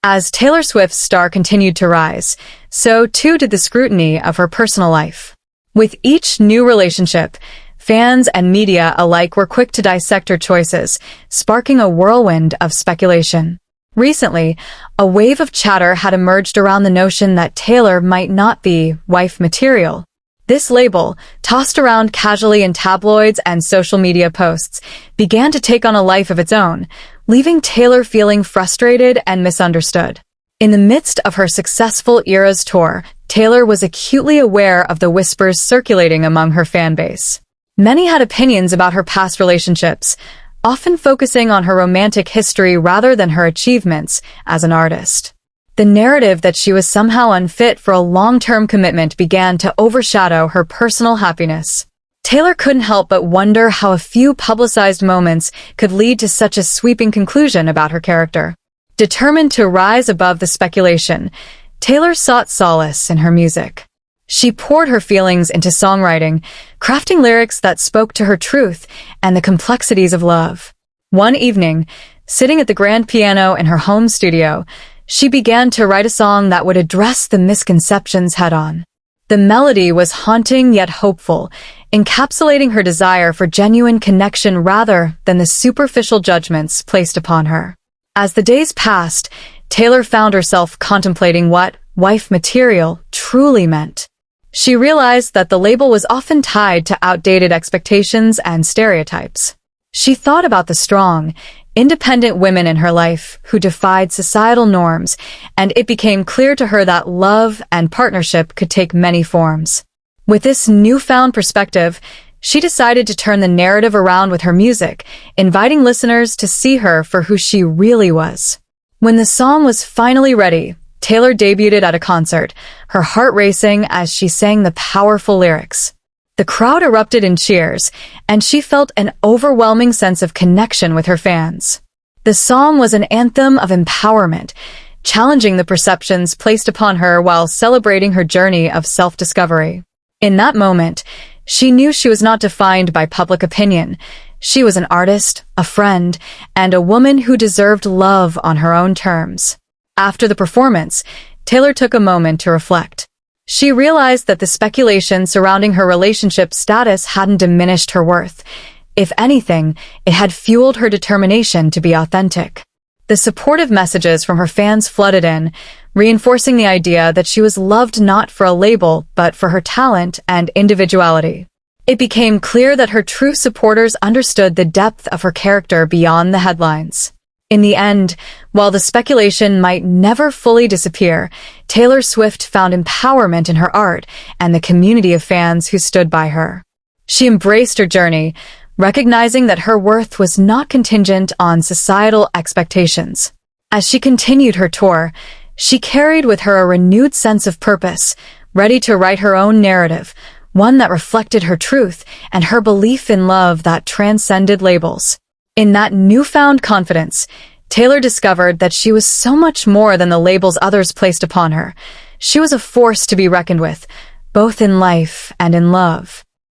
As Taylor Swift's star continued to rise, so too did the scrutiny of her personal life. With each new relationship, fans and media alike were quick to dissect her choices, sparking a whirlwind of speculation. Recently, a wave of chatter had emerged around the notion that Taylor might not be wife material. This label, tossed around casually in tabloids and social media posts, began to take on a life of its own, leaving Taylor feeling frustrated and misunderstood. In the midst of her successful Eras tour, Taylor was acutely aware of the whispers circulating among her fan base. Many had opinions about her past relationships, often focusing on her romantic history rather than her achievements as an artist. The narrative that she was somehow unfit for a long-term commitment began to overshadow her personal happiness. Taylor couldn't help but wonder how a few publicized moments could lead to such a sweeping conclusion about her character. Determined to rise above the speculation, Taylor sought solace in her music. She poured her feelings into songwriting, crafting lyrics that spoke to her truth and the complexities of love. One evening, sitting at the grand piano in her home studio, she began to write a song that would address the misconceptions head-on. The melody was haunting yet hopeful, encapsulating her desire for genuine connection rather than the superficial judgments placed upon her. As the days passed, Taylor found herself contemplating what wife material truly meant. She realized that the label was often tied to outdated expectations and stereotypes. She thought about the strong, independent women in her life who defied societal norms, and it became clear to her that love and partnership could take many forms. With this newfound perspective, she decided to turn the narrative around with her music, inviting listeners to see her for who she really was. When the song was finally ready, Taylor debuted it at a concert, her heart racing as she sang the powerful lyrics. The crowd erupted in cheers, and she felt an overwhelming sense of connection with her fans. The song was an anthem of empowerment, challenging the perceptions placed upon her while celebrating her journey of self-discovery. In that moment, she knew she was not defined by public opinion. She was an artist, a friend, and a woman who deserved love on her own terms. After the performance, Taylor took a moment to reflect. She realized that the speculation surrounding her relationship status hadn't diminished her worth. If anything, it had fueled her determination to be authentic. The supportive messages from her fans flooded in, reinforcing the idea that she was loved not for a label but for her talent and individuality. It became clear that her true supporters understood the depth of her character beyond the headlines. In the end, while the speculation might never fully disappear, Taylor Swift found empowerment in her art and the community of fans who stood by her. She embraced her journey, recognizing that her worth was not contingent on societal expectations. As she continued her tour, she carried with her a renewed sense of purpose, ready to write her own narrative, one that reflected her truth and her belief in love that transcended labels. In that newfound confidence, Taylor discovered that she was so much more than the labels others placed upon her. She was a force to be reckoned with, both in life and in love.